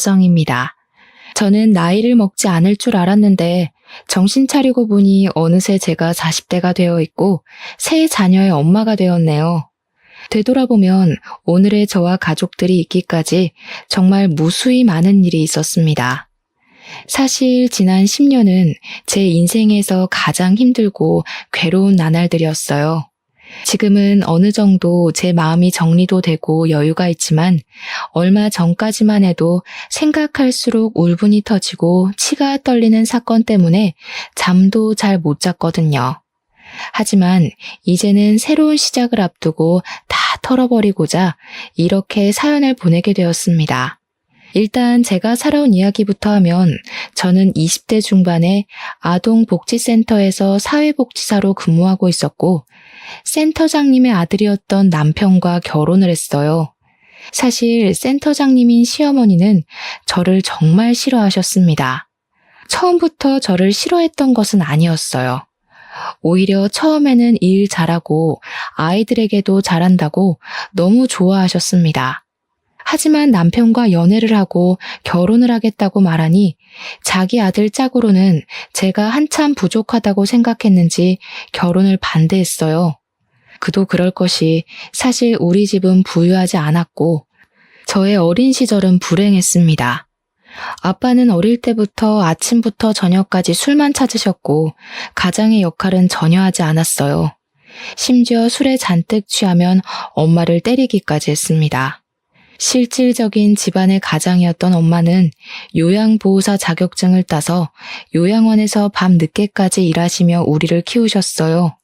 성입니다. 저는 나이를 먹지 않을 줄 알았는데 정신 차리고 보니 어느새 제가 40대가 되어 있고 세 자녀의 엄마가 되었네요. 되돌아보면 오늘의 저와 가족들이 있기까지 정말 무수히 많은 일이 있었습니다. 사실 지난 10년은 제 인생에서 가장 힘들고 괴로운 나날들이었어요. 지금은 어느 정도 제 마음이 정리도 되고 여유가 있지만 얼마 전까지만 해도 생각할수록 울분이 터지고 치가 떨리는 사건 때문에 잠도 잘 못 잤거든요. 하지만 이제는 새로운 시작을 앞두고 다 털어버리고자 이렇게 사연을 보내게 되었습니다. 일단 제가 살아온 이야기부터 하면 저는 20대 중반에 아동복지센터에서 사회복지사로 근무하고 있었고 센터장님의 아들이었던 남편과 결혼을 했어요. 사실 센터장님인 시어머니는 저를 정말 싫어하셨습니다. 처음부터 저를 싫어했던 것은 아니었어요. 오히려 처음에는 일 잘하고 아이들에게도 잘한다고 너무 좋아하셨습니다. 하지만 남편과 연애를 하고 결혼을 하겠다고 말하니 자기 아들 짝으로는 제가 한참 부족하다고 생각했는지 결혼을 반대했어요. 그도 그럴 것이 사실 우리 집은 부유하지 않았고 저의 어린 시절은 불행했습니다. 아빠는 어릴 때부터 아침부터 저녁까지 술만 찾으셨고 가장의 역할은 전혀 하지 않았어요. 심지어 술에 잔뜩 취하면 엄마를 때리기까지 했습니다. 실질적인 집안의 가장이었던 엄마는 요양보호사 자격증을 따서 요양원에서 밤 늦게까지 일하시며 우리를 키우셨어요.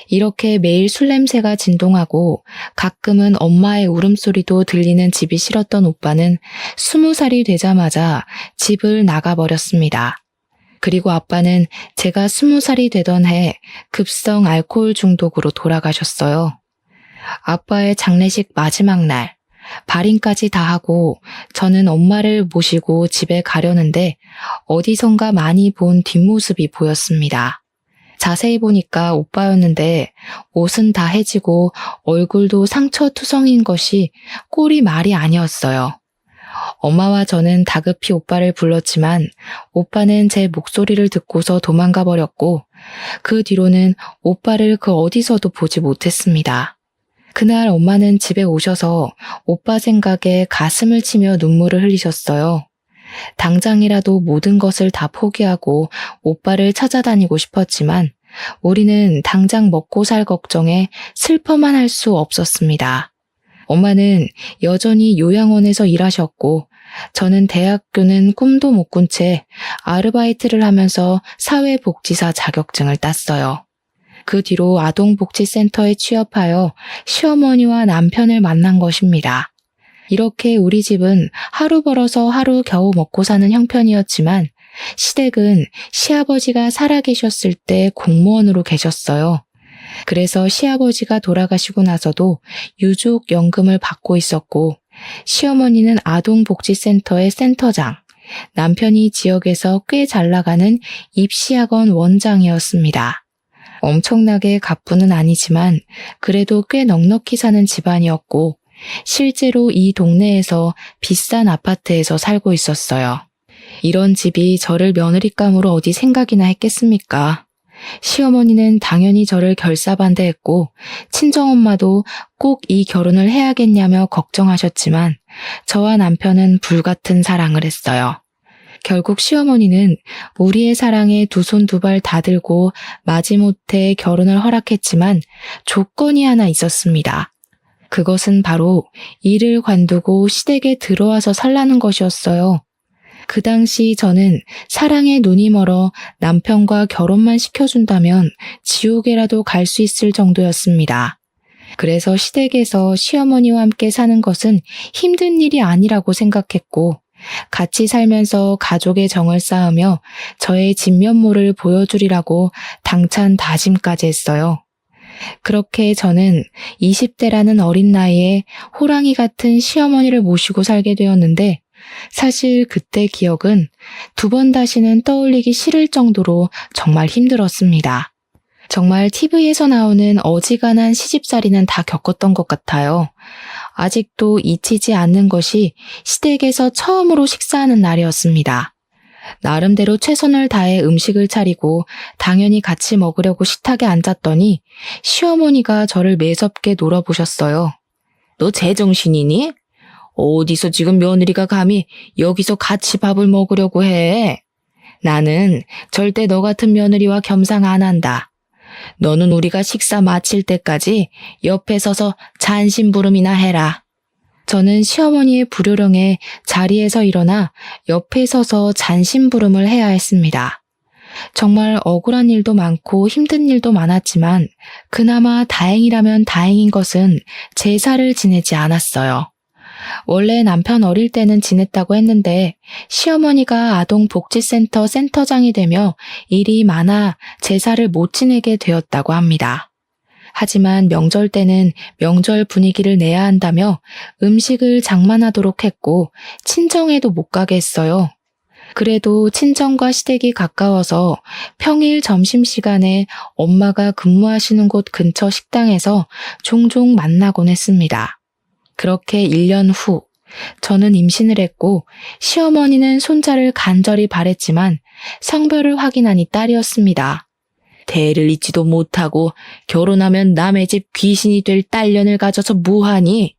이렇게 매일 술 냄새가 진동하고 가끔은 엄마의 울음소리도 들리는 집이 싫었던 오빠는 20살이 되자마자 집을 나가버렸습니다. 그리고 아빠는 제가 20살이 되던 해 급성 알코올 중독으로 돌아가셨어요. 아빠의 장례식 마지막 날 발인까지 다 하고 저는 엄마를 모시고 집에 가려는데 어디선가 많이 본 뒷모습이 보였습니다. 자세히 보니까 오빠였는데 옷은 다 해지고 얼굴도 상처투성인 것이 꼴이 말이 아니었어요. 엄마와 저는 다급히 오빠를 불렀지만 오빠는 제 목소리를 듣고서 도망가 버렸고 그 뒤로는 오빠를 그 어디서도 보지 못했습니다. 그날 엄마는 집에 오셔서 오빠 생각에 가슴을 치며 눈물을 흘리셨어요. 당장이라도 모든 것을 다 포기하고 오빠를 찾아다니고 싶었지만 우리는 당장 먹고 살 걱정에 슬퍼만 할 수 없었습니다. 엄마는 여전히 요양원에서 일하셨고 저는 대학교는 꿈도 못 꾼 채 아르바이트를 하면서 사회복지사 자격증을 땄어요. 그 뒤로 아동복지센터에 취업하여 시어머니와 남편을 만난 것입니다. 이렇게 우리 집은 하루 벌어서 하루 겨우 먹고 사는 형편이었지만 시댁은 시아버지가 살아계셨을 때 공무원으로 계셨어요. 그래서 시아버지가 돌아가시고 나서도 유족연금을 받고 있었고 시어머니는 아동복지센터의 센터장, 남편이 지역에서 꽤 잘 나가는 입시학원 원장이었습니다. 엄청나게 갑부는 아니지만 그래도 꽤 넉넉히 사는 집안이었고 실제로 이 동네에서 비싼 아파트에서 살고 있었어요. 이런 집이 저를 며느리감으로 어디 생각이나 했겠습니까? 시어머니는 당연히 저를 결사반대했고 친정엄마도 꼭 이 결혼을 해야겠냐며 걱정하셨지만 저와 남편은 불같은 사랑을 했어요. 결국 시어머니는 우리의 사랑에 두 손 두 발 다 들고 마지못해 결혼을 허락했지만 조건이 하나 있었습니다. 그것은 바로 일을 관두고 시댁에 들어와서 살라는 것이었어요. 그 당시 저는 사랑에 눈이 멀어 남편과 결혼만 시켜준다면 지옥에라도 갈 수 있을 정도였습니다. 그래서 시댁에서 시어머니와 함께 사는 것은 힘든 일이 아니라고 생각했고 같이 살면서 가족의 정을 쌓으며 저의 진면모를 보여주리라고 당찬 다짐까지 했어요. 그렇게 저는 20대라는 어린 나이에 호랑이 같은 시어머니를 모시고 살게 되었는데 사실 그때 기억은 두 번 다시는 떠올리기 싫을 정도로 정말 힘들었습니다. 정말 TV에서 나오는 어지간한 시집살이는 다 겪었던 것 같아요. 아직도 잊히지 않는 것이 시댁에서 처음으로 식사하는 날이었습니다. 나름대로 최선을 다해 음식을 차리고 당연히 같이 먹으려고 식탁에 앉았더니 시어머니가 저를 매섭게 놀아보셨어요. 너 제정신이니? 어디서 지금 며느리가 감히 여기서 같이 밥을 먹으려고 해? 나는 절대 너 같은 며느리와 겸상 안 한다. 너는 우리가 식사 마칠 때까지 옆에 서서 잔심부름이나 해라. 저는 시어머니의 불효령에 자리에서 일어나 옆에 서서 잔심부름을 해야 했습니다. 정말 억울한 일도 많고 힘든 일도 많았지만 그나마 다행이라면 다행인 것은 제사를 지내지 않았어요. 원래 남편 어릴 때는 지냈다고 했는데 시어머니가 아동복지센터 센터장이 되며 일이 많아 제사를 못 지내게 되었다고 합니다. 하지만 명절 때는 명절 분위기를 내야 한다며 음식을 장만하도록 했고 친정에도 못 가게 했어요. 그래도 친정과 시댁이 가까워서 평일 점심시간에 엄마가 근무하시는 곳 근처 식당에서 종종 만나곤 했습니다. 그렇게 1년 후 저는 임신을 했고 시어머니는 손자를 간절히 바랬지만 성별을 확인하니 딸이었습니다. 대를 잇지도 못하고 결혼하면 남의 집 귀신이 될 딸년을 가져서 뭐하니?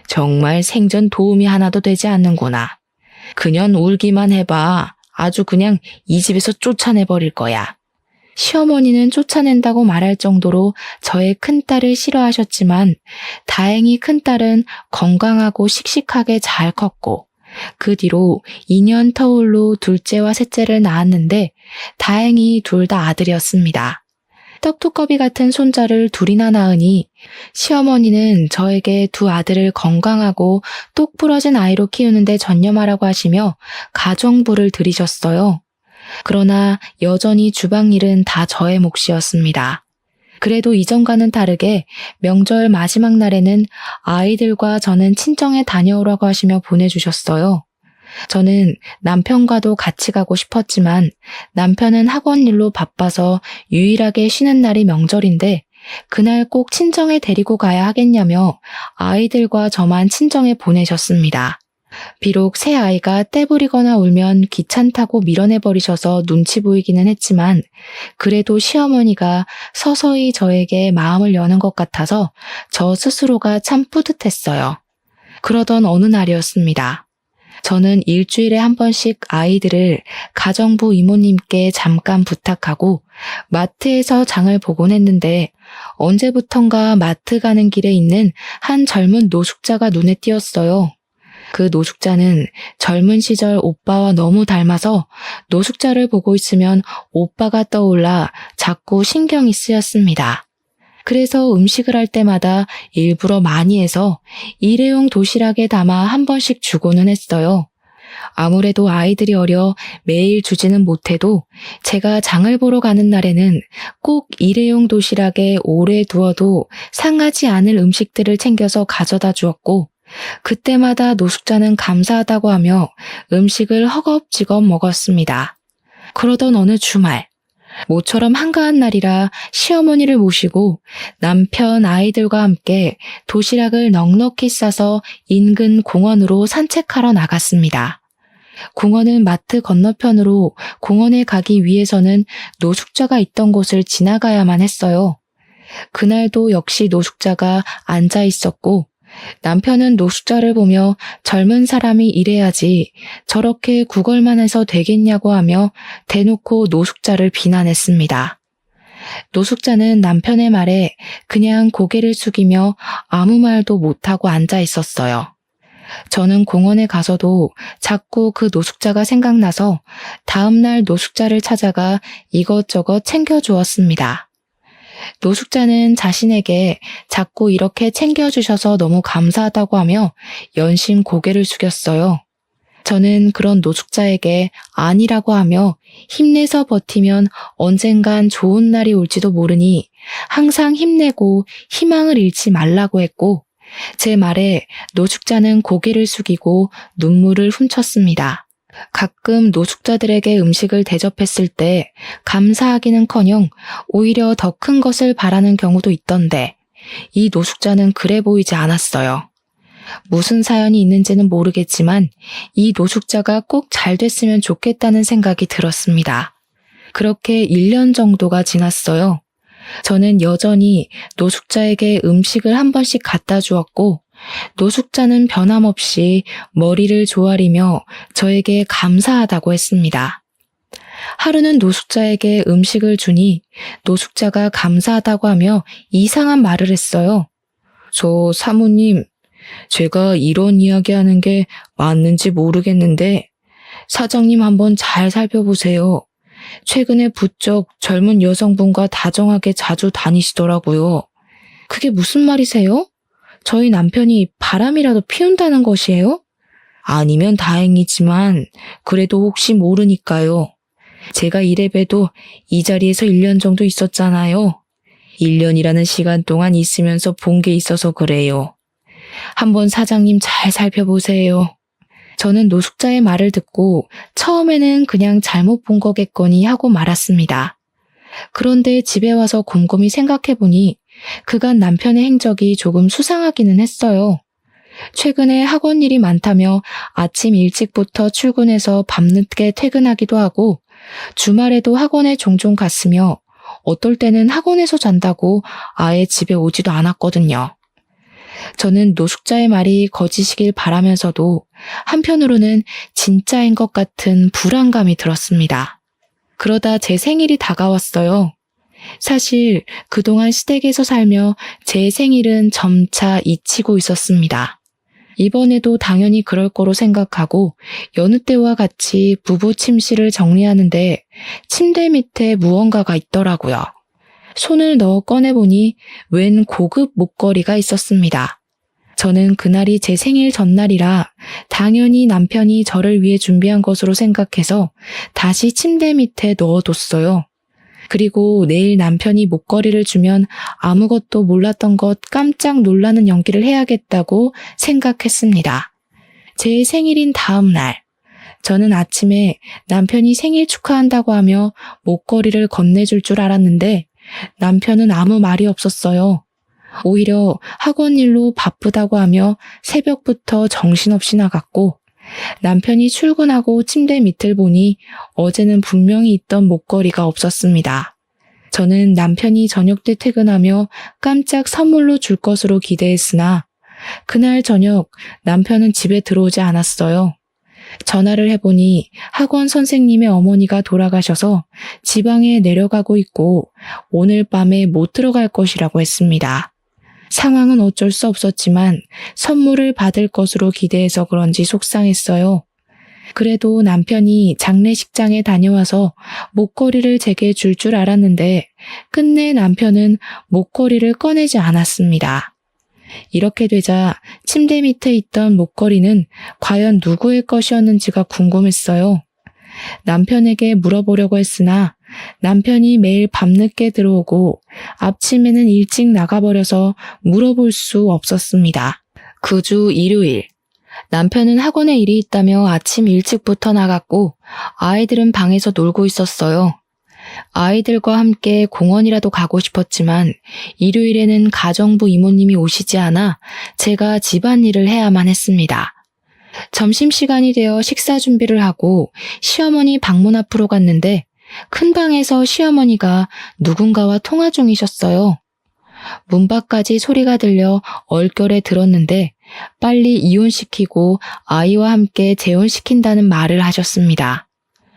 정말 생전 도움이 하나도 되지 않는구나. 그년 울기만 해봐. 아주 그냥 이 집에서 쫓아내버릴 거야. 시어머니는 쫓아낸다고 말할 정도로 저의 큰딸을 싫어하셨지만 다행히 큰딸은 건강하고 씩씩하게 잘 컸고 그 뒤로 2년 터울로 둘째와 셋째를 낳았는데 다행히 둘 다 아들이었습니다. 떡두꺼비 같은 손자를 둘이나 낳으니 시어머니는 저에게 두 아들을 건강하고 똑 부러진 아이로 키우는데 전념하라고 하시며 가정부를 들이셨어요. 그러나 여전히 주방일은 다 저의 몫이었습니다. 그래도 이전과는 다르게 명절 마지막 날에는 아이들과 저는 친정에 다녀오라고 하시며 보내주셨어요. 저는 남편과도 같이 가고 싶었지만 남편은 학원 일로 바빠서 유일하게 쉬는 날이 명절인데 그날 꼭 친정에 데리고 가야 하겠냐며 아이들과 저만 친정에 보내셨습니다. 비록 새 아이가 떼부리거나 울면 귀찮다고 밀어내버리셔서 눈치 보이기는 했지만 그래도 시어머니가 서서히 저에게 마음을 여는 것 같아서 저 스스로가 참 뿌듯했어요. 그러던 어느 날이었습니다. 저는 일주일에 한 번씩 아이들을 가정부 이모님께 잠깐 부탁하고 마트에서 장을 보곤 했는데 언제부턴가 마트 가는 길에 있는 한 젊은 노숙자가 눈에 띄었어요. 그 노숙자는 젊은 시절 오빠와 너무 닮아서 노숙자를 보고 있으면 오빠가 떠올라 자꾸 신경이 쓰였습니다. 그래서 음식을 할 때마다 일부러 많이 해서 일회용 도시락에 담아 한 번씩 주고는 했어요. 아무래도 아이들이 어려 매일 주지는 못해도 제가 장을 보러 가는 날에는 꼭 일회용 도시락에 오래 두어도 상하지 않을 음식들을 챙겨서 가져다 주었고 그때마다 노숙자는 감사하다고 하며 음식을 허겁지겁 먹었습니다. 그러던 어느 주말 모처럼 한가한 날이라 시어머니를 모시고 남편 아이들과 함께 도시락을 넉넉히 싸서 인근 공원으로 산책하러 나갔습니다. 공원은 마트 건너편으로 공원에 가기 위해서는 노숙자가 있던 곳을 지나가야만 했어요. 그날도 역시 노숙자가 앉아 있었고 남편은 노숙자를 보며 젊은 사람이 이래야지 저렇게 구걸만 해서 되겠냐고 하며 대놓고 노숙자를 비난했습니다. 노숙자는 남편의 말에 그냥 고개를 숙이며 아무 말도 못하고 앉아 있었어요. 저는 공원에 가서도 자꾸 그 노숙자가 생각나서 다음날 노숙자를 찾아가 이것저것 챙겨주었습니다. 노숙자는 자신에게 자꾸 이렇게 챙겨주셔서 너무 감사하다고 하며 연신 고개를 숙였어요. 저는 그런 노숙자에게 아니라고 하며 힘내서 버티면 언젠간 좋은 날이 올지도 모르니 항상 힘내고 희망을 잃지 말라고 했고 제 말에 노숙자는 고개를 숙이고 눈물을 훔쳤습니다. 가끔 노숙자들에게 음식을 대접했을 때 감사하기는커녕 오히려 더 큰 것을 바라는 경우도 있던데 이 노숙자는 그래 보이지 않았어요. 무슨 사연이 있는지는 모르겠지만 이 노숙자가 꼭 잘 됐으면 좋겠다는 생각이 들었습니다. 그렇게 1년 정도가 지났어요. 저는 여전히 노숙자에게 음식을 한 번씩 갖다 주었고 노숙자는 변함없이 머리를 조아리며 저에게 감사하다고 했습니다. 하루는 노숙자에게 음식을 주니 노숙자가 감사하다고 하며 이상한 말을 했어요. 저 사모님, 제가 이런 이야기하는 게 맞는지 모르겠는데 사장님 한번 잘 살펴보세요. 최근에 부쩍 젊은 여성분과 다정하게 자주 다니시더라고요. 그게 무슨 말이세요? 저희 남편이 바람이라도 피운다는 것이에요? 아니면 다행이지만 그래도 혹시 모르니까요. 제가 이래봬도 이 자리에서 1년 정도 있었잖아요. 1년이라는 시간 동안 있으면서 본 게 있어서 그래요. 한번 사장님 잘 살펴보세요. 저는 노숙자의 말을 듣고 처음에는 그냥 잘못 본 거겠거니 하고 말았습니다. 그런데 집에 와서 곰곰이 생각해보니 그간 남편의 행적이 조금 수상하기는 했어요. 최근에 학원 일이 많다며 아침 일찍부터 출근해서 밤늦게 퇴근하기도 하고 주말에도 학원에 종종 갔으며 어떨 때는 학원에서 잔다고 아예 집에 오지도 않았거든요. 저는 노숙자의 말이 거짓이길 바라면서도 한편으로는 진짜인 것 같은 불안감이 들었습니다. 그러다 제 생일이 다가왔어요. 사실 그동안 시댁에서 살며 제 생일은 점차 잊히고 있었습니다. 이번에도 당연히 그럴 거로 생각하고 여느 때와 같이 부부 침실을 정리하는데 침대 밑에 무언가가 있더라고요. 손을 넣어 꺼내보니 웬 고급 목걸이가 있었습니다. 저는 그날이 제 생일 전날이라 당연히 남편이 저를 위해 준비한 것으로 생각해서 다시 침대 밑에 넣어뒀어요. 그리고 내일 남편이 목걸이를 주면 아무것도 몰랐던 것 깜짝 놀라는 연기를 해야겠다고 생각했습니다. 제 생일인 다음 날, 저는 아침에 남편이 생일 축하한다고 하며 목걸이를 건네줄 줄 알았는데 남편은 아무 말이 없었어요. 오히려 학원 일로 바쁘다고 하며 새벽부터 정신없이 나갔고 남편이 출근하고 침대 밑을 보니 어제는 분명히 있던 목걸이가 없었습니다. 저는 남편이 저녁 때 퇴근하며 깜짝 선물로 줄 것으로 기대했으나 그날 저녁 남편은 집에 들어오지 않았어요. 전화를 해보니 학원 선생님의 어머니가 돌아가셔서 지방에 내려가고 있고 오늘 밤에 못 들어갈 것이라고 했습니다. 상황은 어쩔 수 없었지만 선물을 받을 것으로 기대해서 그런지 속상했어요. 그래도 남편이 장례식장에 다녀와서 목걸이를 제게 줄 줄 알았는데 끝내 남편은 목걸이를 꺼내지 않았습니다. 이렇게 되자 침대 밑에 있던 목걸이는 과연 누구의 것이었는지가 궁금했어요. 남편에게 물어보려고 했으나 남편이 매일 밤늦게 들어오고 아침에는 일찍 나가버려서 물어볼 수 없었습니다. 그 주 일요일, 남편은 학원에 일이 있다며 아침 일찍부터 나갔고 아이들은 방에서 놀고 있었어요. 아이들과 함께 공원이라도 가고 싶었지만 일요일에는 가정부 이모님이 오시지 않아 제가 집안일을 해야만 했습니다. 점심시간이 되어 식사 준비를 하고 시어머니 방문 앞으로 갔는데 큰 방에서 시어머니가 누군가와 통화 중이셨어요. 문 밖까지 소리가 들려 얼결에 들었는데 빨리 이혼시키고 아이와 함께 재혼시킨다는 말을 하셨습니다.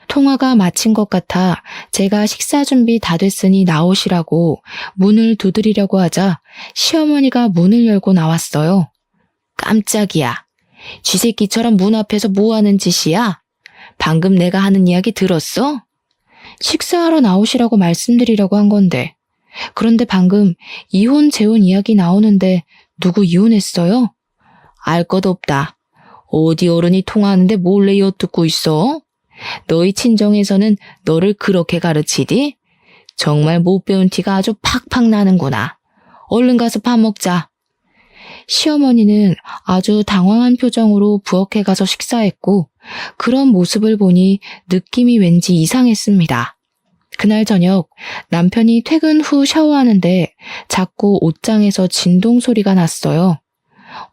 통화가 마친 것 같아 제가 식사 준비 다 됐으니 나오시라고 문을 두드리려고 하자 시어머니가 문을 열고 나왔어요. 깜짝이야. 쥐새끼처럼 문 앞에서 뭐 하는 짓이야? 방금 내가 하는 이야기 들었어? 식사하러 나오시라고 말씀드리려고 한 건데. 그런데 방금 이혼 재혼 이야기 나오는데 누구 이혼했어요? 알 것 없다. 어디 어른이 통화하는데 몰래 엿듣고 있어? 너희 친정에서는 너를 그렇게 가르치디? 정말 못 배운 티가 아주 팍팍 나는구나. 얼른 가서 밥 먹자. 시어머니는 아주 당황한 표정으로 부엌에 가서 식사했고 그런 모습을 보니 느낌이 왠지 이상했습니다. 그날 저녁 남편이 퇴근 후 샤워하는데 자꾸 옷장에서 진동 소리가 났어요.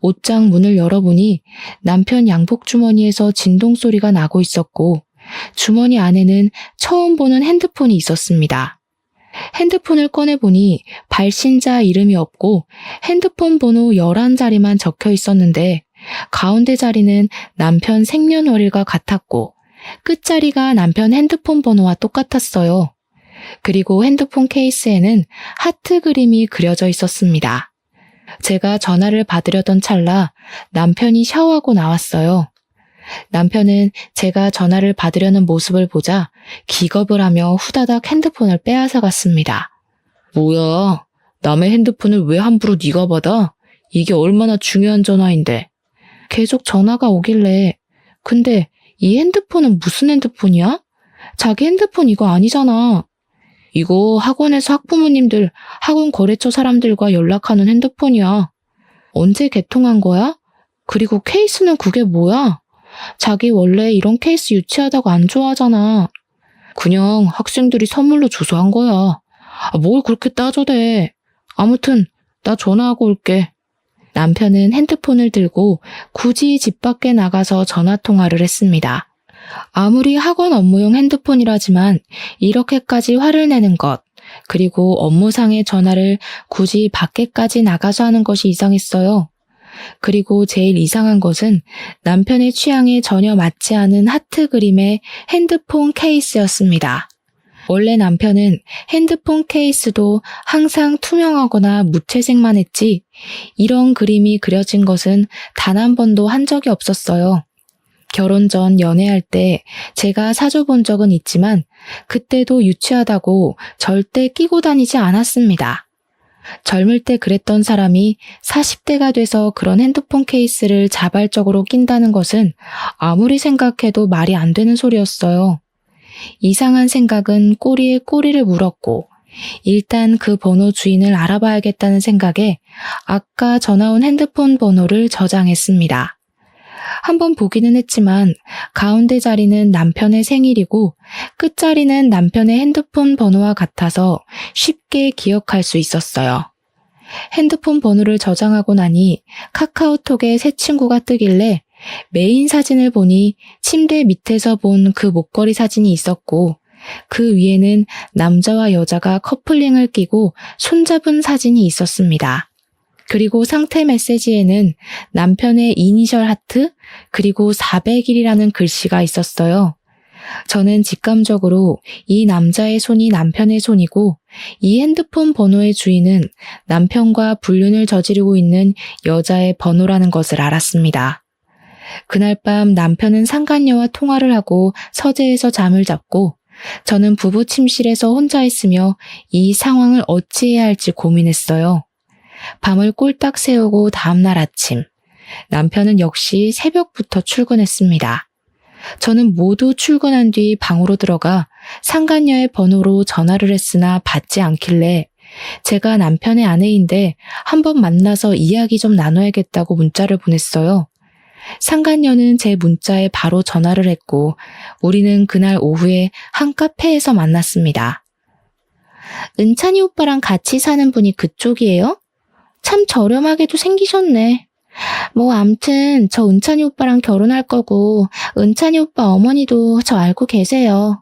옷장 문을 열어보니 남편 양복 주머니에서 진동 소리가 나고 있었고 주머니 안에는 처음 보는 핸드폰이 있었습니다. 핸드폰을 꺼내보니 발신자 이름이 없고 핸드폰 번호 11자리만 적혀 있었는데 가운데 자리는 남편 생년월일과 같았고 끝자리가 남편 핸드폰 번호와 똑같았어요. 그리고 핸드폰 케이스에는 하트 그림이 그려져 있었습니다. 제가 전화를 받으려던 찰나 남편이 샤워하고 나왔어요. 남편은 제가 전화를 받으려는 모습을 보자 기겁을 하며 후다닥 핸드폰을 빼앗아 갔습니다. 뭐야, 남의 핸드폰을 왜 함부로 네가 받아? 이게 얼마나 중요한 전화인데. 계속 전화가 오길래 근데 이 핸드폰은 무슨 핸드폰이야? 자기 핸드폰 이거 아니잖아. 이거 학원에서 학부모님들, 학원 거래처 사람들과 연락하는 핸드폰이야. 언제 개통한 거야? 그리고 케이스는 그게 뭐야? 자기 원래 이런 케이스 유치하다고 안 좋아하잖아. 그냥 학생들이 선물로 줘서 한 거야. 뭘 그렇게 따져대. 아무튼 나 전화하고 올게. 남편은 핸드폰을 들고 굳이 집 밖에 나가서 전화통화를 했습니다. 아무리 학원 업무용 핸드폰이라지만 이렇게까지 화를 내는 것, 그리고 업무상의 전화를 굳이 밖에까지 나가서 하는 것이 이상했어요. 그리고 제일 이상한 것은 남편의 취향에 전혀 맞지 않은 하트 그림의 핸드폰 케이스였습니다. 원래 남편은 핸드폰 케이스도 항상 투명하거나 무채색만 했지 이런 그림이 그려진 것은 단 한 번도 한 적이 없었어요. 결혼 전 연애할 때 제가 사줘본 적은 있지만 그때도 유치하다고 절대 끼고 다니지 않았습니다. 젊을 때 그랬던 사람이 40대가 돼서 그런 핸드폰 케이스를 자발적으로 낀다는 것은 아무리 생각해도 말이 안 되는 소리였어요. 이상한 생각은 꼬리에 꼬리를 물었고 일단 그 번호 주인을 알아봐야겠다는 생각에 아까 전화 온 핸드폰 번호를 저장했습니다. 한번 보기는 했지만 가운데 자리는 남편의 생일이고 끝자리는 남편의 핸드폰 번호와 같아서 쉽게 기억할 수 있었어요. 핸드폰 번호를 저장하고 나니 카카오톡에 새 친구가 뜨길래 메인 사진을 보니 침대 밑에서 본 그 목걸이 사진이 있었고 그 위에는 남자와 여자가 커플링을 끼고 손잡은 사진이 있었습니다. 그리고 상태 메시지에는 남편의 이니셜 하트 그리고 400일이라는 글씨가 있었어요. 저는 직감적으로 이 남자의 손이 남편의 손이고 이 핸드폰 번호의 주인은 남편과 불륜을 저지르고 있는 여자의 번호라는 것을 알았습니다. 그날 밤 남편은 상간녀와 통화를 하고 서재에서 잠을 잤고 저는 부부 침실에서 혼자 있으며 이 상황을 어찌해야 할지 고민했어요. 밤을 꼴딱 새우고 다음날 아침, 남편은 역시 새벽부터 출근했습니다. 저는 모두 출근한 뒤 방으로 들어가 상간녀의 번호로 전화를 했으나 받지 않길래 제가 남편의 아내인데 한번 만나서 이야기 좀 나눠야겠다고 문자를 보냈어요. 상간녀는 제 문자에 바로 전화를 했고 우리는 그날 오후에 한 카페에서 만났습니다. 은찬이 오빠랑 같이 사는 분이 그쪽이에요? 참 저렴하게도 생기셨네. 뭐 암튼 저 은찬이 오빠랑 결혼할 거고 은찬이 오빠 어머니도 저 알고 계세요.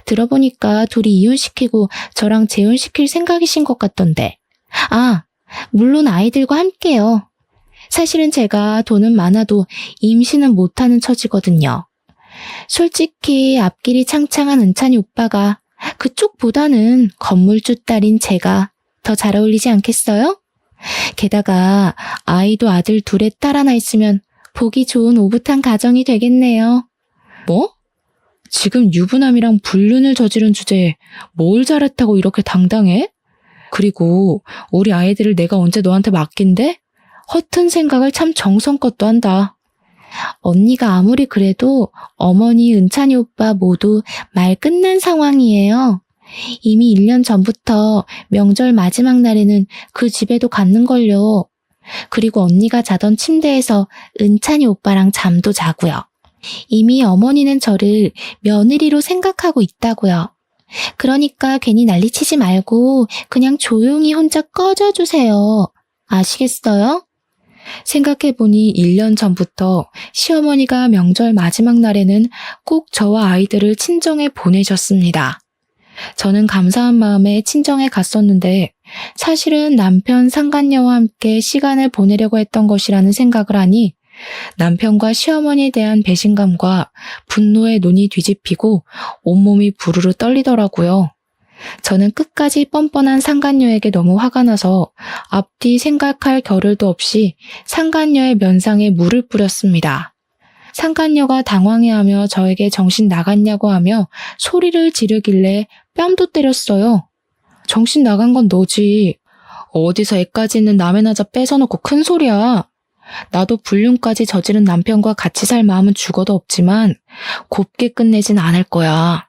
들어보니까 둘이 이혼시키고 저랑 재혼시킬 생각이신 것 같던데. 아, 물론 아이들과 함께요. 사실은 제가 돈은 많아도 임신은 못하는 처지거든요. 솔직히 앞길이 창창한 은찬이 오빠가 그쪽보다는 건물주 딸인 제가 더 잘 어울리지 않겠어요? 게다가 아이도 아들 둘에 딸 하나 있으면 보기 좋은 오붓한 가정이 되겠네요. 뭐? 지금 유부남이랑 불륜을 저지른 주제에 뭘 잘했다고 이렇게 당당해? 그리고 우리 아이들을 내가 언제 너한테 맡긴대? 허튼 생각을 참 정성껏 한다. 언니가 아무리 그래도 어머니, 은찬이 오빠 모두 말 끝난 상황이에요. 이미 1년 전부터 명절 마지막 날에는 그 집에도 갔는걸요. 그리고 언니가 자던 침대에서 은찬이 오빠랑 잠도 자고요. 이미 어머니는 저를 며느리로 생각하고 있다고요. 그러니까 괜히 난리치지 말고 그냥 조용히 혼자 꺼져주세요. 아시겠어요? 생각해보니 1년 전부터 시어머니가 명절 마지막 날에는 꼭 저와 아이들을 친정에 보내셨습니다. 저는 감사한 마음에 친정에 갔었는데 사실은 남편 상간녀와 함께 시간을 보내려고 했던 것이라는 생각을 하니 남편과 시어머니에 대한 배신감과 분노에 눈이 뒤집히고 온몸이 부르르 떨리더라고요. 저는 끝까지 뻔뻔한 상간녀에게 너무 화가 나서 앞뒤 생각할 겨를도 없이 상간녀의 면상에 물을 뿌렸습니다. 상간녀가 당황해하며 저에게 정신 나갔냐고 하며 소리를 지르길래 뺨도 때렸어요. 정신 나간 건 너지. 어디서 애까지 있는 남의 나자 뺏어놓고 큰 소리야. 나도 불륜까지 저지른 남편과 같이 살 마음은 죽어도 없지만 곱게 끝내진 않을 거야.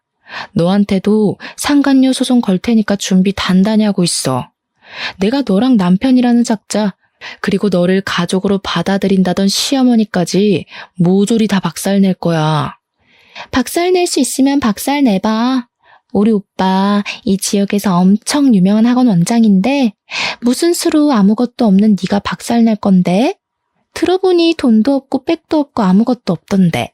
너한테도 상간녀 소송 걸 테니까 준비 단단히 하고 있어. 내가 너랑 남편이라는 작자, 그리고 너를 가족으로 받아들인다던 시어머니까지 모조리 다 박살낼 거야. 박살낼 수 있으면 박살 내봐. 우리 오빠 이 지역에서 엄청 유명한 학원 원장인데 무슨 수로 아무것도 없는 네가 박살낼 건데? 들어보니 돈도 없고 백도 없고 아무것도 없던데.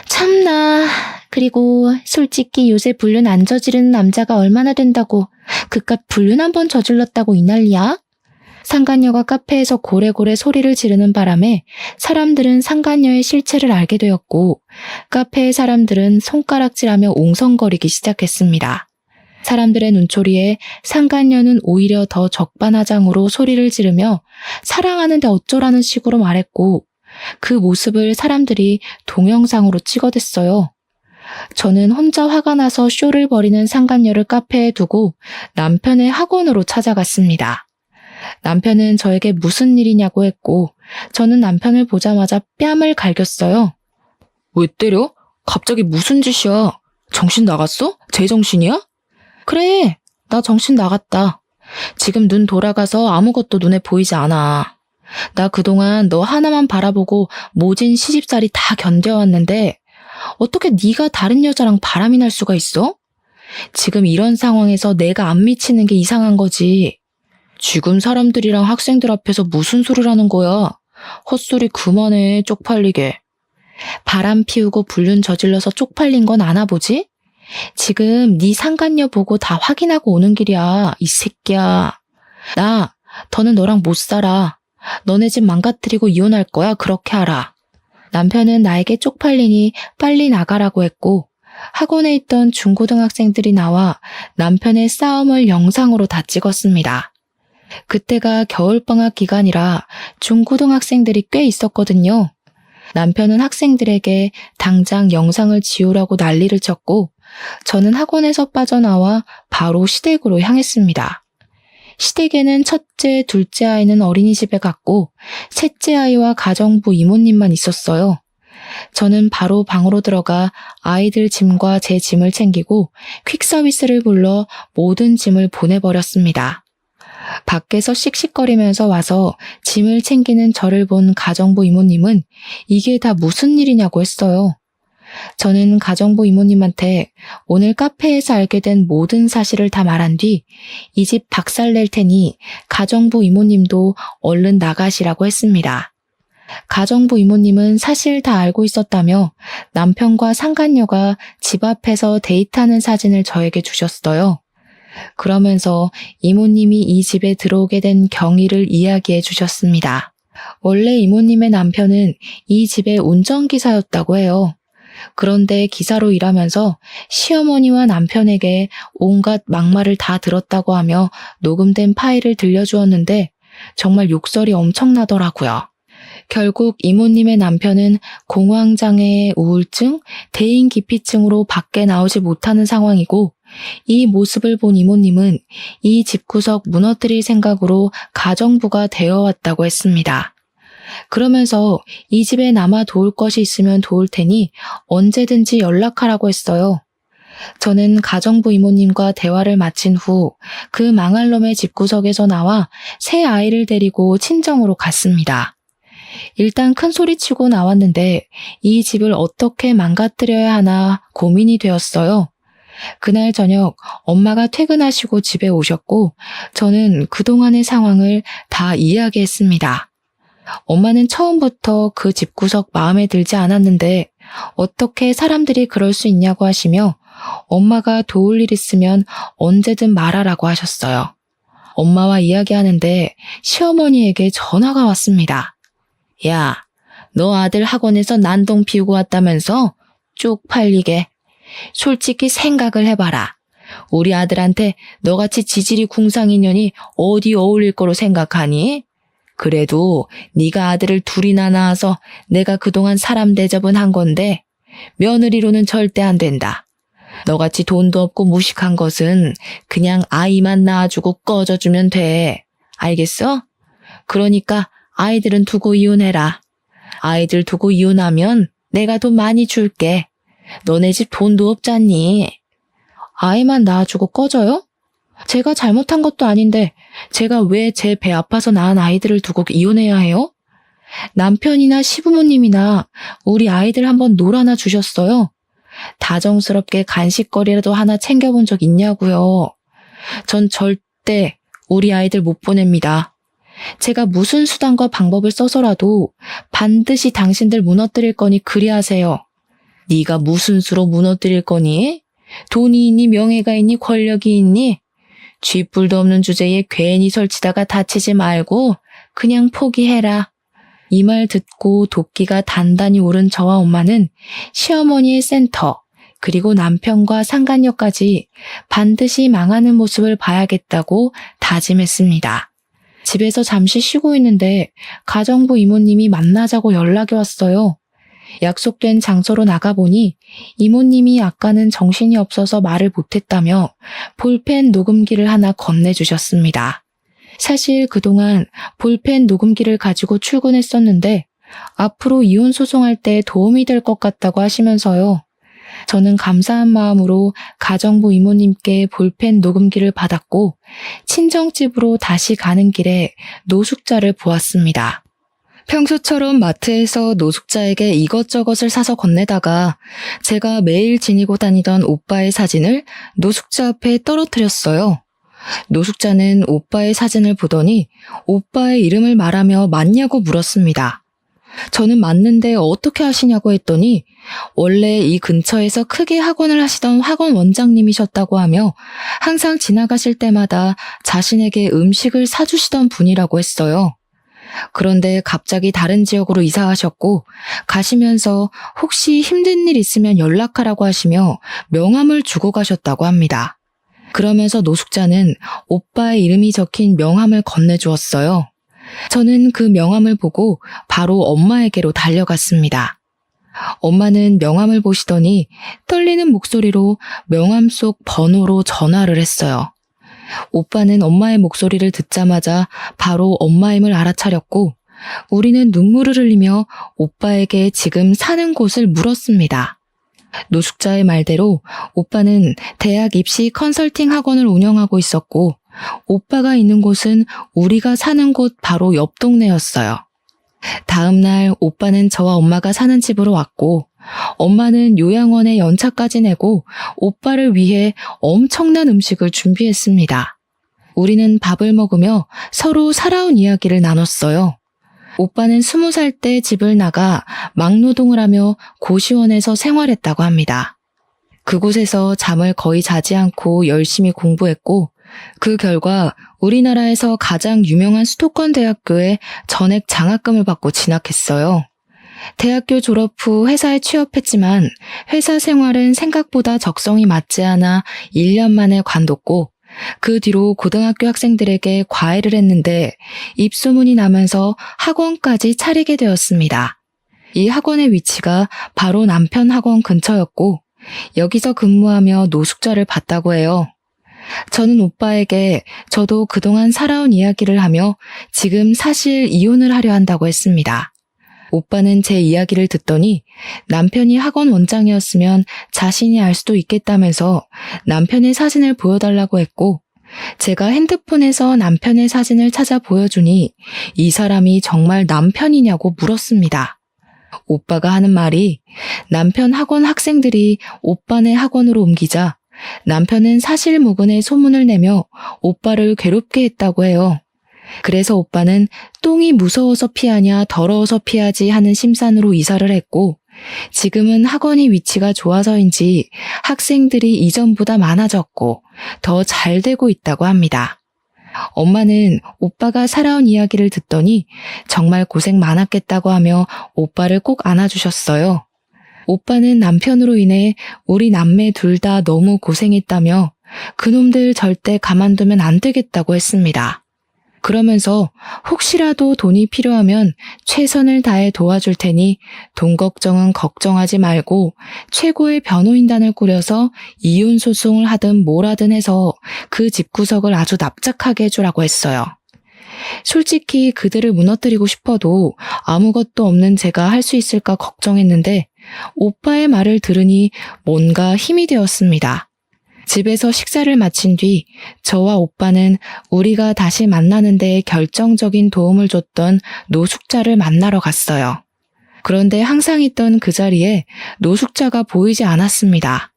참나. 그리고 솔직히 요새 불륜 안 저지르는 남자가 얼마나 된다고 그깟 불륜 한 번 저질렀다고 이 난리야? 상간녀가 카페에서 고래고래 소리를 지르는 바람에 사람들은 상간녀의 실체를 알게 되었고 카페의 사람들은 손가락질하며 옹성거리기 시작했습니다. 사람들의 눈초리에 상간녀는 오히려 더 적반하장으로 소리를 지르며 사랑하는데 어쩌라는 식으로 말했고 그 모습을 사람들이 동영상으로 찍어댔어요. 저는 혼자 화가 나서 쇼를 벌이는 상간녀를 카페에 두고 남편의 학원으로 찾아갔습니다. 남편은 저에게 무슨 일이냐고 했고 저는 남편을 보자마자 뺨을 갈겼어요. 왜 때려? 갑자기 무슨 짓이야? 정신 나갔어? 제정신이야? 그래, 나 정신 나갔다. 지금 눈 돌아가서 아무것도 눈에 보이지 않아. 나 그동안 너 하나만 바라보고 모진 시집살이 다 견뎌왔는데 어떻게 네가 다른 여자랑 바람이 날 수가 있어? 지금 이런 상황에서 내가 안 미치는 게 이상한 거지. 지금 사람들이랑 학생들 앞에서 무슨 소리를 하는 거야? 헛소리 그만해, 쪽팔리게. 바람 피우고 불륜 저질러서 쪽팔린 건 아나 보지? 지금 네 상간녀 보고 다 확인하고 오는 길이야, 이 새끼야. 더는 너랑 못 살아. 너네 집 망가뜨리고 이혼할 거야, 그렇게 알아. 남편은 나에게 쪽팔리니 빨리 나가라고 했고 학원에 있던 중고등학생들이 나와 남편의 싸움을 영상으로 다 찍었습니다. 그때가 겨울방학 기간이라 중고등학생들이 꽤 있었거든요. 남편은 학생들에게 당장 영상을 지우라고 난리를 쳤고 저는 학원에서 빠져나와 바로 시댁으로 향했습니다. 시댁에는 첫째, 둘째 아이는 어린이집에 갔고 셋째 아이와 가정부 이모님만 있었어요. 저는 바로 방으로 들어가 아이들 짐과 제 짐을 챙기고 퀵서비스를 불러 모든 짐을 보내버렸습니다. 밖에서 씩씩거리면서 와서 짐을 챙기는 저를 본 가정부 이모님은 이게 다 무슨 일이냐고 했어요. 저는 가정부 이모님한테 오늘 카페에서 알게 된 모든 사실을 다 말한 뒤 이 집 박살낼 테니 가정부 이모님도 얼른 나가시라고 했습니다. 가정부 이모님은 사실 다 알고 있었다며 남편과 상간녀가 집 앞에서 데이트하는 사진을 저에게 주셨어요. 그러면서 이모님이 이 집에 들어오게 된 경위를 이야기해 주셨습니다. 원래 이모님의 남편은 이 집의 운전기사였다고 해요. 그런데 기사로 일하면서 시어머니와 남편에게 온갖 막말을 다 들었다고 하며 녹음된 파일을 들려주었는데 정말 욕설이 엄청나더라고요. 결국 이모님의 남편은 공황장애, 우울증, 대인기피증으로 밖에 나오지 못하는 상황이고 이 모습을 본 이모님은 이 집구석 무너뜨릴 생각으로 가정부가 되어왔다고 했습니다. 그러면서 이 집에 남아 도울 것이 있으면 도울 테니 언제든지 연락하라고 했어요. 저는 가정부 이모님과 대화를 마친 후 그 망할 놈의 집구석에서 나와 새 아이를 데리고 친정으로 갔습니다. 일단 큰 소리치고 나왔는데 이 집을 어떻게 망가뜨려야 하나 고민이 되었어요. 그날 저녁 엄마가 퇴근하시고 집에 오셨고 저는 그동안의 상황을 다 이야기했습니다. 엄마는 처음부터 그 집구석 마음에 들지 않았는데 어떻게 사람들이 그럴 수 있냐고 하시며 엄마가 도울 일 있으면 언제든 말하라고 하셨어요. 엄마와 이야기하는데 시어머니에게 전화가 왔습니다. 야, 너 아들 학원에서 난동 피우고 왔다면서? 쪽팔리게. 솔직히 생각을 해봐라. 우리 아들한테 너같이 지질이 궁상인 년이 어디 어울릴 거로 생각하니? 그래도 네가 아들을 둘이나 낳아서 내가 그동안 사람 대접은 한 건데 며느리로는 절대 안 된다. 너같이 돈도 없고 무식한 것은 그냥 아이만 낳아주고 꺼져주면 돼. 알겠어? 그러니까 아이들은 두고 이혼해라. 아이들 두고 이혼하면 내가 돈 많이 줄게. 너네 집 돈도 없잖니. 아이만 낳아주고 꺼져요? 제가 잘못한 것도 아닌데 제가 왜 제 배 아파서 낳은 아이들을 두고 이혼해야 해요? 남편이나 시부모님이나 우리 아이들 한번 놀아나 주셨어요? 다정스럽게 간식거리라도 하나 챙겨본 적 있냐고요? 전 절대 우리 아이들 못 보냅니다. 제가 무슨 수단과 방법을 써서라도 반드시 당신들 무너뜨릴 거니 그리하세요. 네가 무슨 수로 무너뜨릴 거니? 돈이 있니 명예가 있니 권력이 있니? 쥐뿔도 없는 주제에 괜히 설치다가 다치지 말고 그냥 포기해라. 이 말 듣고 도끼가 단단히 오른 저와 엄마는 시어머니의 센터 그리고 남편과 상간녀까지 반드시 망하는 모습을 봐야겠다고 다짐했습니다. 집에서 잠시 쉬고 있는데 가정부 이모님이 만나자고 연락이 왔어요. 약속된 장소로 나가보니 이모님이 아까는 정신이 없어서 말을 못했다며 볼펜 녹음기를 하나 건네주셨습니다. 사실 그동안 볼펜 녹음기를 가지고 출근했었는데 앞으로 이혼 소송할 때 도움이 될 것 같다고 하시면서요. 저는 감사한 마음으로 가정부 이모님께 볼펜 녹음기를 받았고 친정집으로 다시 가는 길에 노숙자를 보았습니다. 평소처럼 마트에서 노숙자에게 이것저것을 사서 건네다가 제가 매일 지니고 다니던 오빠의 사진을 노숙자 앞에 떨어뜨렸어요. 노숙자는 오빠의 사진을 보더니 오빠의 이름을 말하며 맞냐고 물었습니다. 저는 맞는데 어떻게 하시냐고 했더니 원래 이 근처에서 크게 학원을 하시던 학원 원장님이셨다고 하며 항상 지나가실 때마다 자신에게 음식을 사주시던 분이라고 했어요. 그런데 갑자기 다른 지역으로 이사하셨고 가시면서 혹시 힘든 일 있으면 연락하라고 하시며 명함을 주고 가셨다고 합니다. 그러면서 노숙자는 오빠의 이름이 적힌 명함을 건네주었어요. 저는 그 명함을 보고 바로 엄마에게로 달려갔습니다. 엄마는 명함을 보시더니 떨리는 목소리로 명함 속 번호로 전화를 했어요. 오빠는 엄마의 목소리를 듣자마자 바로 엄마임을 알아차렸고 우리는 눈물을 흘리며 오빠에게 지금 사는 곳을 물었습니다. 노숙자의 말대로 오빠는 대학 입시 컨설팅 학원을 운영하고 있었고 오빠가 있는 곳은 우리가 사는 곳 바로 옆 동네였어요. 다음 날 오빠는 저와 엄마가 사는 집으로 왔고 엄마는 요양원에 연차까지 내고 오빠를 위해 엄청난 음식을 준비했습니다. 우리는 밥을 먹으며 서로 살아온 이야기를 나눴어요. 오빠는 20살 때 집을 나가 막노동을 하며 고시원에서 생활했다고 합니다. 그곳에서 잠을 거의 자지 않고 열심히 공부했고 그 결과 우리나라에서 가장 유명한 수도권 대학교에 전액 장학금을 받고 진학했어요. 대학교 졸업 후 회사에 취업했지만 회사 생활은 생각보다 적성이 맞지 않아 1년 만에 관뒀고 그 뒤로 고등학교 학생들에게 과외를 했는데 입소문이 나면서 학원까지 차리게 되었습니다. 이 학원의 위치가 바로 남편 학원 근처였고 여기서 근무하며 노숙자를 봤다고 해요. 저는 오빠에게 저도 그동안 살아온 이야기를 하며 지금 사실 이혼을 하려 한다고 했습니다. 오빠는 제 이야기를 듣더니 남편이 학원 원장이었으면 자신이 알 수도 있겠다면서 남편의 사진을 보여달라고 했고 제가 핸드폰에서 남편의 사진을 찾아 보여주니 이 사람이 정말 남편이냐고 물었습니다. 오빠가 하는 말이 남편 학원 학생들이 오빠네 학원으로 옮기자 남편은 사실무근의 소문을 내며 오빠를 괴롭게 했다고 해요. 그래서 오빠는 똥이 무서워서 피하냐 더러워서 피하지 하는 심산으로 이사를 했고 지금은 학원이 위치가 좋아서인지 학생들이 이전보다 많아졌고 더 잘 되고 있다고 합니다. 엄마는 오빠가 살아온 이야기를 듣더니 정말 고생 많았겠다고 하며 오빠를 꼭 안아주셨어요. 오빠는 남편으로 인해 우리 남매 둘 다 너무 고생했다며 그놈들 절대 가만두면 안 되겠다고 했습니다. 그러면서 혹시라도 돈이 필요하면 최선을 다해 도와줄 테니 돈 걱정은 걱정하지 말고 최고의 변호인단을 꾸려서 이혼 소송을 하든 뭘 하든 해서 그 집구석을 아주 납작하게 해주라고 했어요. 솔직히 그들을 무너뜨리고 싶어도 아무것도 없는 제가 할 수 있을까 걱정했는데 오빠의 말을 들으니 뭔가 힘이 되었습니다. 집에서 식사를 마친 뒤 저와 오빠는 우리가 다시 만나는 데 결정적인 도움을 줬던 노숙자를 만나러 갔어요. 그런데 항상 있던 그 자리에 노숙자가 보이지 않았습니다.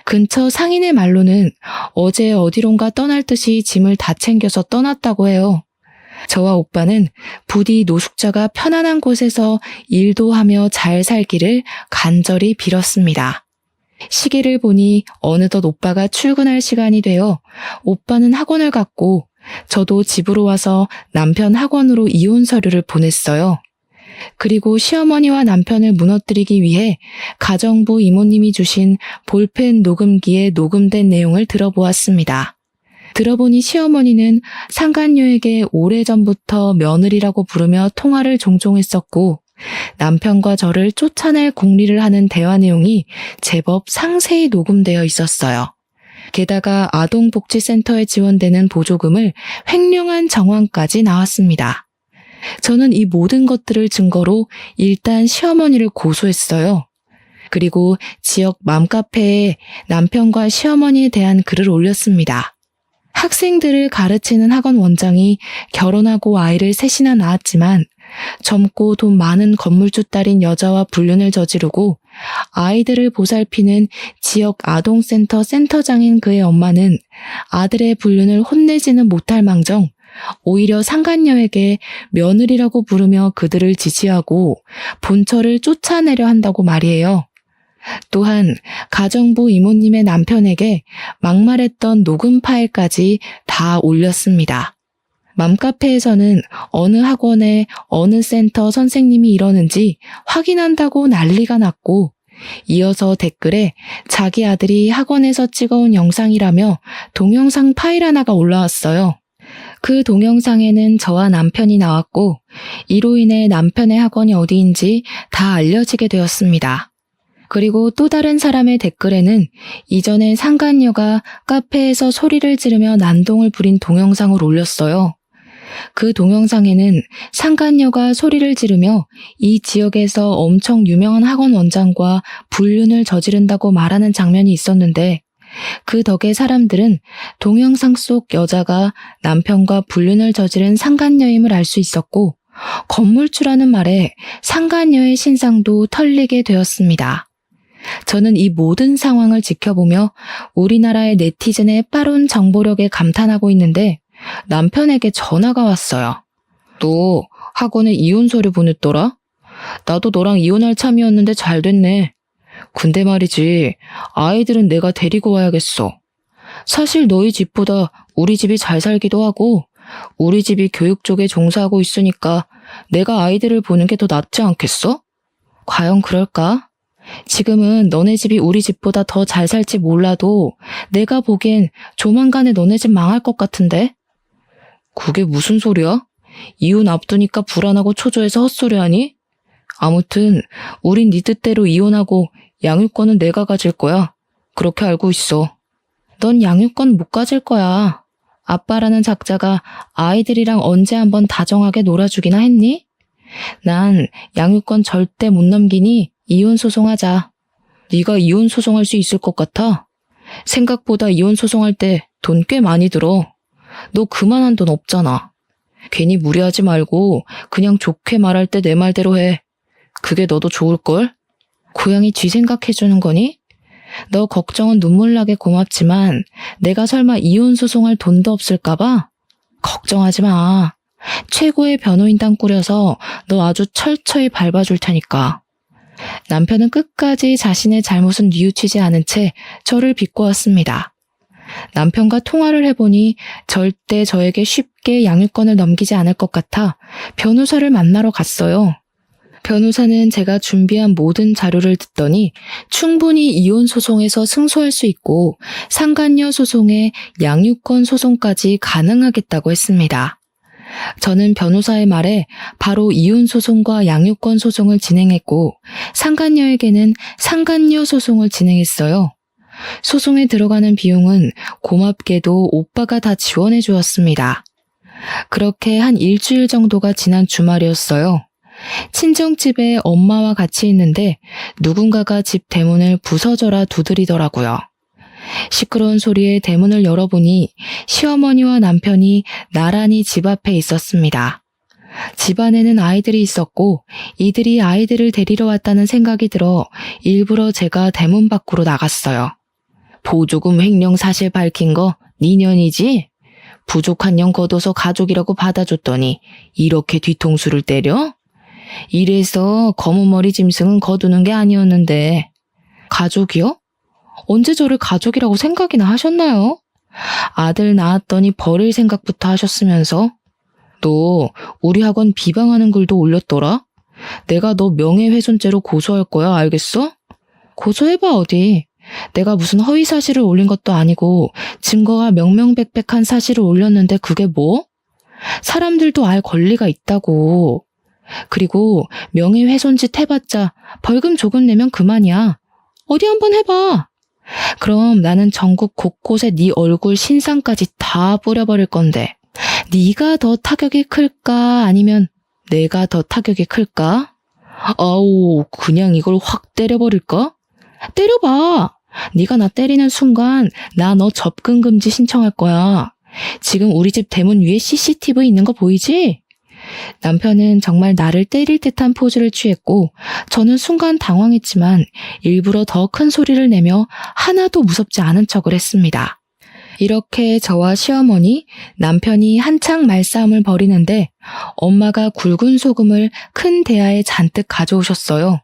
근처 상인의 말로는 어제 어디론가 떠날 듯이 짐을 다 챙겨서 떠났다고 해요. 저와 오빠는 부디 노숙자가 편안한 곳에서 일도 하며 잘 살기를 간절히 빌었습니다. 시계를 보니 어느덧 오빠가 출근할 시간이 되어 오빠는 학원을 갔고 저도 집으로 와서 남편 학원으로 이혼 서류를 보냈어요. 그리고 시어머니와 남편을 무너뜨리기 위해 가정부 이모님이 주신 볼펜 녹음기에 녹음된 내용을 들어보았습니다. 들어보니 시어머니는 상간녀에게 오래전부터 며느리라고 부르며 통화를 종종 했었고 남편과 저를 쫓아낼 궁리를 하는 대화 내용이 제법 상세히 녹음되어 있었어요. 게다가 아동복지센터에 지원되는 보조금을 횡령한 정황까지 나왔습니다. 저는 이 모든 것들을 증거로 일단 시어머니를 고소했어요. 그리고 지역 맘카페에 남편과 시어머니에 대한 글을 올렸습니다. 학생들을 가르치는 학원 원장이 결혼하고 아이를 셋이나 낳았지만 젊고 돈 많은 건물주 딸인 여자와 불륜을 저지르고 아이들을 보살피는 지역 아동센터 센터장인 그의 엄마는 아들의 불륜을 혼내지는 못할 망정 오히려 상간녀에게 며느리라고 부르며 그들을 지지하고 본처를 쫓아내려 한다고 말이에요. 또한 가정부 이모님의 남편에게 막말했던 녹음 파일까지 다 올렸습니다. 맘카페에서는 어느 학원에 어느 센터 선생님이 이러는지 확인한다고 난리가 났고 이어서 댓글에 자기 아들이 학원에서 찍어온 영상이라며 동영상 파일 하나가 올라왔어요. 그 동영상에는 저와 남편이 나왔고 이로 인해 남편의 학원이 어디인지 다 알려지게 되었습니다. 그리고 또 다른 사람의 댓글에는 이전에 상간녀가 카페에서 소리를 지르며 난동을 부린 동영상을 올렸어요. 그 동영상에는 상간녀가 소리를 지르며 이 지역에서 엄청 유명한 학원 원장과 불륜을 저지른다고 말하는 장면이 있었는데 그 덕에 사람들은 동영상 속 여자가 남편과 불륜을 저지른 상간녀임을 알 수 있었고 건물주라는 말에 상간녀의 신상도 털리게 되었습니다. 저는 이 모든 상황을 지켜보며 우리나라의 네티즌의 빠른 정보력에 감탄하고 있는데 남편에게 전화가 왔어요. 너 학원에 이혼 서류 보냈더라? 나도 너랑 이혼할 참이었는데 잘 됐네. 근데 말이지, 아이들은 내가 데리고 와야겠어. 사실 너희 집보다 우리 집이 잘 살기도 하고 우리 집이 교육 쪽에 종사하고 있으니까 내가 아이들을 보는 게 더 낫지 않겠어? 과연 그럴까? 지금은 너네 집이 우리 집보다 더 잘 살지 몰라도 내가 보기엔 조만간에 너네 집 망할 것 같은데? 그게 무슨 소리야? 이혼 앞두니까 불안하고 초조해서 헛소리하니? 아무튼 우린 네 뜻대로 이혼하고 양육권은 내가 가질 거야. 그렇게 알고 있어. 넌 양육권 못 가질 거야. 아빠라는 작자가 아이들이랑 언제 한번 다정하게 놀아주기나 했니? 난 양육권 절대 못 넘기니 이혼 소송하자. 네가 이혼 소송할 수 있을 것 같아? 생각보다 이혼 소송할 때 돈 꽤 많이 들어. 너 그만한 돈 없잖아. 괜히 무리하지 말고 그냥 좋게 말할 때 내 말대로 해. 그게 너도 좋을걸? 고양이 쥐 생각해주는 거니? 너 걱정은 눈물 나게 고맙지만 내가 설마 이혼 소송할 돈도 없을까봐? 걱정하지 마. 최고의 변호인단 꾸려서 너 아주 철저히 밟아줄 테니까. 남편은 끝까지 자신의 잘못은 뉘우치지 않은 채 저를 비꼬았습니다. 남편과 통화를 해보니 절대 저에게 쉽게 양육권을 넘기지 않을 것 같아 변호사를 만나러 갔어요. 변호사는 제가 준비한 모든 자료를 듣더니 충분히 이혼 소송에서 승소할 수 있고 상간녀 소송에 양육권 소송까지 가능하겠다고 했습니다. 저는 변호사의 말에 바로 이혼 소송과 양육권 소송을 진행했고 상간녀에게는 상간녀 소송을 진행했어요. 소송에 들어가는 비용은 고맙게도 오빠가 다 지원해 주었습니다. 그렇게 한 일주일 정도가 지난 주말이었어요. 친정집에 엄마와 같이 있는데 누군가가 집 대문을 부서져라 두드리더라고요. 시끄러운 소리에 대문을 열어보니 시어머니와 남편이 나란히 집 앞에 있었습니다. 집 안에는 아이들이 있었고 이들이 아이들을 데리러 왔다는 생각이 들어 일부러 제가 대문 밖으로 나갔어요. 보조금 횡령 사실 밝힌 거 니년이지? 부족한 년 걷어서 가족이라고 받아줬더니 이렇게 뒤통수를 때려? 이래서 검은 머리 짐승은 거두는 게 아니었는데. 가족이요? 언제 저를 가족이라고 생각이나 하셨나요? 아들 낳았더니 버릴 생각부터 하셨으면서. 너 우리 학원 비방하는 글도 올렸더라? 내가 너 명예훼손죄로 고소할 거야, 알겠어? 고소해봐 어디. 내가 무슨 허위사실을 올린 것도 아니고 증거가 명명백백한 사실을 올렸는데 그게 뭐? 사람들도 알 권리가 있다고. 그리고 명예훼손짓 해봤자 벌금 조금 내면 그만이야. 어디 한번 해봐. 그럼 나는 전국 곳곳에 네 얼굴 신상까지 다 뿌려버릴 건데 네가 더 타격이 클까 아니면 내가 더 타격이 클까? 아우 그냥 이걸 확 때려버릴까? 때려봐. 네가 나 때리는 순간 나 너 접근 금지 신청할 거야. 지금 우리 집 대문 위에 CCTV 있는 거 보이지? 남편은 정말 나를 때릴 듯한 포즈를 취했고 저는 순간 당황했지만 일부러 더 큰 소리를 내며 하나도 무섭지 않은 척을 했습니다. 이렇게 저와 시어머니, 남편이 한창 말싸움을 벌이는데 엄마가 굵은 소금을 큰 대야에 잔뜩 가져오셨어요.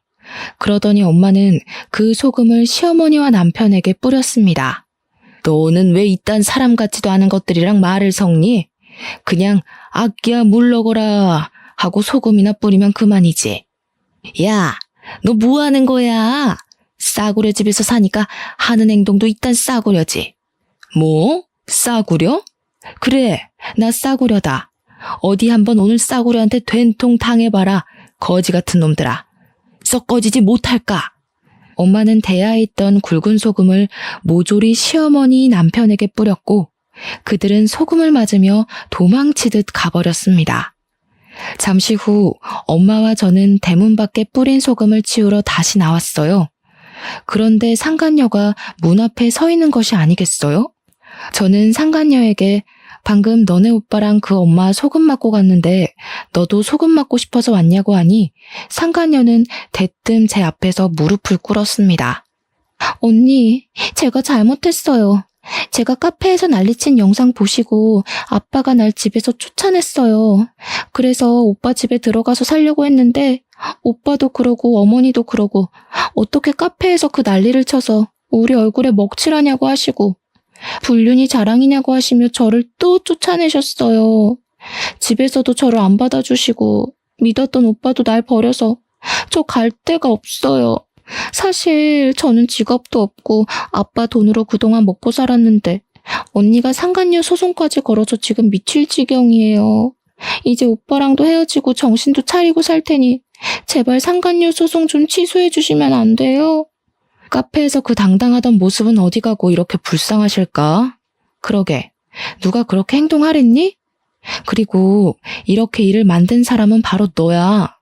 그러더니 엄마는 그 소금을 시어머니와 남편에게 뿌렸습니다. 너는 왜 이딴 사람 같지도 않은 것들이랑 말을 섞니? 그냥 악기야 물러거라 하고 소금이나 뿌리면 그만이지. 야, 너 뭐 하는 거야? 싸구려 집에서 사니까 하는 행동도 이딴 싸구려지. 뭐? 싸구려? 그래, 나 싸구려다. 어디 한번 오늘 싸구려한테 된통 당해봐라. 거지 같은 놈들아. 썩 꺼지지 못할까? 엄마는 대야에 있던 굵은 소금을 모조리 시어머니 남편에게 뿌렸고 그들은 소금을 맞으며 도망치듯 가버렸습니다. 잠시 후 엄마와 저는 대문 밖에 뿌린 소금을 치우러 다시 나왔어요. 그런데 상간녀가 문 앞에 서 있는 것이 아니겠어요? 저는 상간녀에게 방금 너네 오빠랑 그 엄마 소금 맞고 갔는데 너도 소금 맞고 싶어서 왔냐고 하니 상간녀는 대뜸 제 앞에서 무릎을 꿇었습니다. 언니, 제가 잘못했어요. 제가 카페에서 난리친 영상 보시고 아빠가 날 집에서 쫓아냈어요. 그래서 오빠 집에 들어가서 살려고 했는데 오빠도 그러고 어머니도 그러고 어떻게 카페에서 그 난리를 쳐서 우리 얼굴에 먹칠하냐고 하시고 불륜이 자랑이냐고 하시며 저를 또 쫓아내셨어요. 집에서도 저를 안 받아주시고 믿었던 오빠도 날 버려서 저 갈 데가 없어요. 사실 저는 직업도 없고 아빠 돈으로 그동안 먹고 살았는데 언니가 상간녀 소송까지 걸어서 지금 미칠 지경이에요. 이제 오빠랑도 헤어지고 정신도 차리고 살 테니 제발 상간녀 소송 좀 취소해 주시면 안 돼요? 카페에서 그 당당하던 모습은 어디 가고 이렇게 불쌍하실까? 그러게, 누가 그렇게 행동하랬니? 그리고 이렇게 일을 만든 사람은 바로 너야.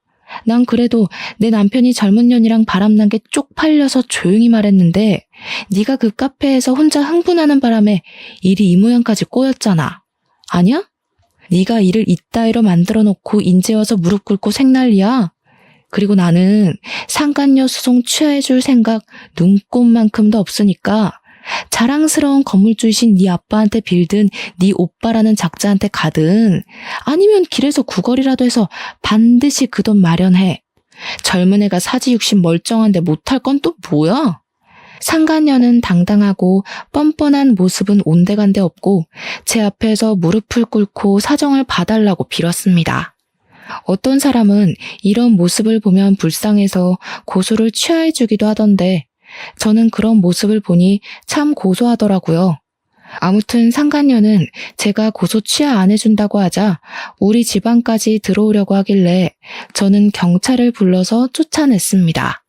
난 그래도 내 남편이 젊은 년이랑 바람난 게 쪽팔려서 조용히 말했는데 네가 그 카페에서 혼자 흥분하는 바람에 일이 이 모양까지 꼬였잖아. 아니야? 네가 일을 이따위로 만들어 놓고 인제 와서 무릎 꿇고 생난리야. 그리고 나는 상간녀 소송 취하해줄 생각 눈꼽만큼도 없으니까 자랑스러운 건물주이신 네 아빠한테 빌든 네 오빠라는 작자한테 가든 아니면 길에서 구걸이라도 해서 반드시 그 돈 마련해. 젊은 애가 사지육신 멀쩡한데 못할 건 또 뭐야? 상간녀는 당당하고 뻔뻔한 모습은 온데간데 없고 제 앞에서 무릎을 꿇고 사정을 봐달라고 빌었습니다. 어떤 사람은 이런 모습을 보면 불쌍해서 고소를 취하해주기도 하던데 저는 그런 모습을 보니 참 고소하더라고요. 아무튼 상간녀는 제가 고소 취하 안 해준다고 하자 우리 집안까지 들어오려고 하길래 저는 경찰을 불러서 쫓아냈습니다.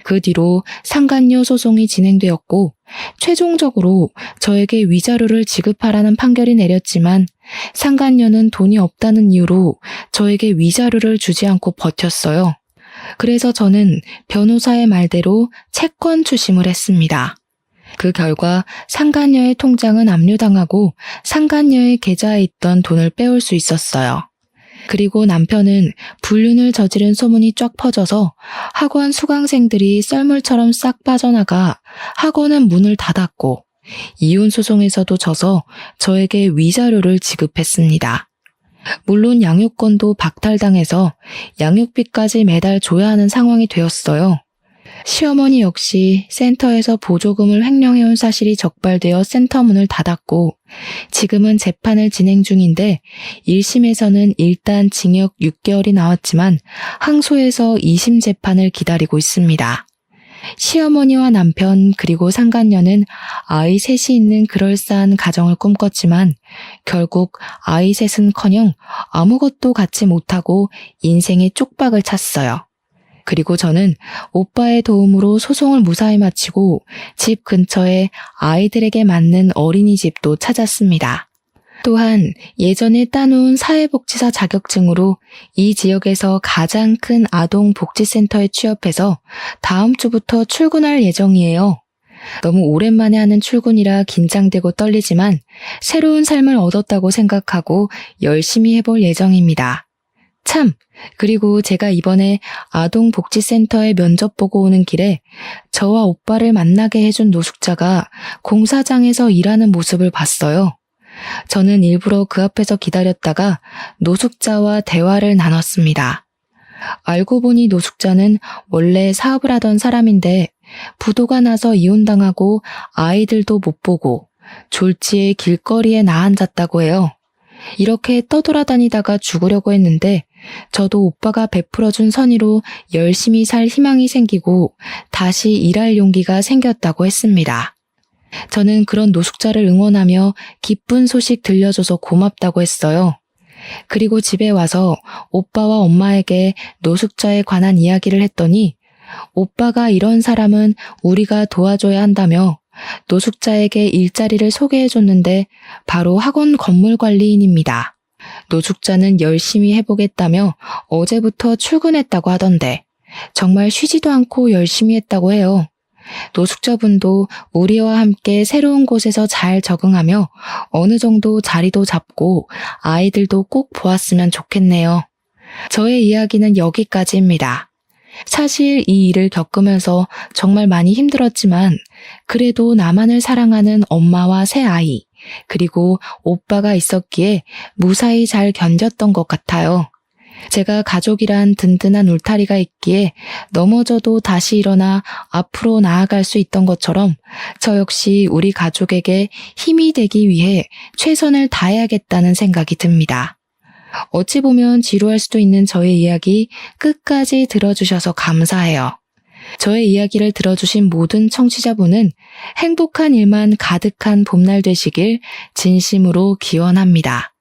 그 뒤로 상간녀 소송이 진행되었고 최종적으로 저에게 위자료를 지급하라는 판결이 내렸지만 상간녀는 돈이 없다는 이유로 저에게 위자료를 주지 않고 버텼어요. 그래서 저는 변호사의 말대로 채권 추심을 했습니다. 그 결과 상간녀의 통장은 압류당하고 상간녀의 계좌에 있던 돈을 빼올 수 있었어요. 그리고 남편은 불륜을 저지른 소문이 쫙 퍼져서 학원 수강생들이 썰물처럼 싹 빠져나가 학원은 문을 닫았고 이혼 소송에서도 져서 저에게 위자료를 지급했습니다. 물론 양육권도 박탈당해서 양육비까지 매달 줘야 하는 상황이 되었어요. 시어머니 역시 센터에서 보조금을 횡령해온 사실이 적발되어 센터 문을 닫았고 지금은 재판을 진행 중인데 1심에서는 일단 징역 6개월이 나왔지만 항소해서 2심 재판을 기다리고 있습니다. 시어머니와 남편 그리고 상간녀는 아이 셋이 있는 그럴싸한 가정을 꿈꿨지만 결국 아이 셋은커녕 아무것도 갖지 못하고 인생의 쪽박을 찼어요. 그리고 저는 오빠의 도움으로 소송을 무사히 마치고 집 근처에 아이들에게 맞는 어린이집도 찾았습니다. 또한 예전에 따놓은 사회복지사 자격증으로 이 지역에서 가장 큰 아동복지센터에 취업해서 다음 주부터 출근할 예정이에요. 너무 오랜만에 하는 출근이라 긴장되고 떨리지만 새로운 삶을 얻었다고 생각하고 열심히 해볼 예정입니다. 참, 그리고 제가 이번에 아동복지센터에 면접 보고 오는 길에 저와 오빠를 만나게 해준 노숙자가 공사장에서 일하는 모습을 봤어요. 저는 일부러 그 앞에서 기다렸다가 노숙자와 대화를 나눴습니다. 알고 보니 노숙자는 원래 사업을 하던 사람인데 부도가 나서 이혼당하고 아이들도 못 보고 졸지에 길거리에 나앉았다고 해요. 이렇게 떠돌아다니다가 죽으려고 했는데 저도 오빠가 베풀어준 선의로 열심히 살 희망이 생기고 다시 일할 용기가 생겼다고 했습니다. 저는 그런 노숙자를 응원하며 기쁜 소식 들려줘서 고맙다고 했어요. 그리고 집에 와서 오빠와 엄마에게 노숙자에 관한 이야기를 했더니 오빠가 이런 사람은 우리가 도와줘야 한다며 노숙자에게 일자리를 소개해줬는데 바로 학원 건물관리인입니다. 노숙자는 열심히 해보겠다며 어제부터 출근했다고 하던데 정말 쉬지도 않고 열심히 했다고 해요. 노숙자분도 우리와 함께 새로운 곳에서 잘 적응하며 어느 정도 자리도 잡고 아이들도 꼭 보았으면 좋겠네요. 저의 이야기는 여기까지입니다. 사실 이 일을 겪으면서 정말 많이 힘들었지만 그래도 나만을 사랑하는 엄마와 새 아이 그리고 오빠가 있었기에 무사히 잘 견뎠던 것 같아요. 제가 가족이란 든든한 울타리가 있기에 넘어져도 다시 일어나 앞으로 나아갈 수 있던 것처럼 저 역시 우리 가족에게 힘이 되기 위해 최선을 다해야겠다는 생각이 듭니다. 어찌 보면 지루할 수도 있는 저의 이야기 끝까지 들어주셔서 감사해요. 저의 이야기를 들어주신 모든 청취자분은 행복한 일만 가득한 봄날 되시길 진심으로 기원합니다.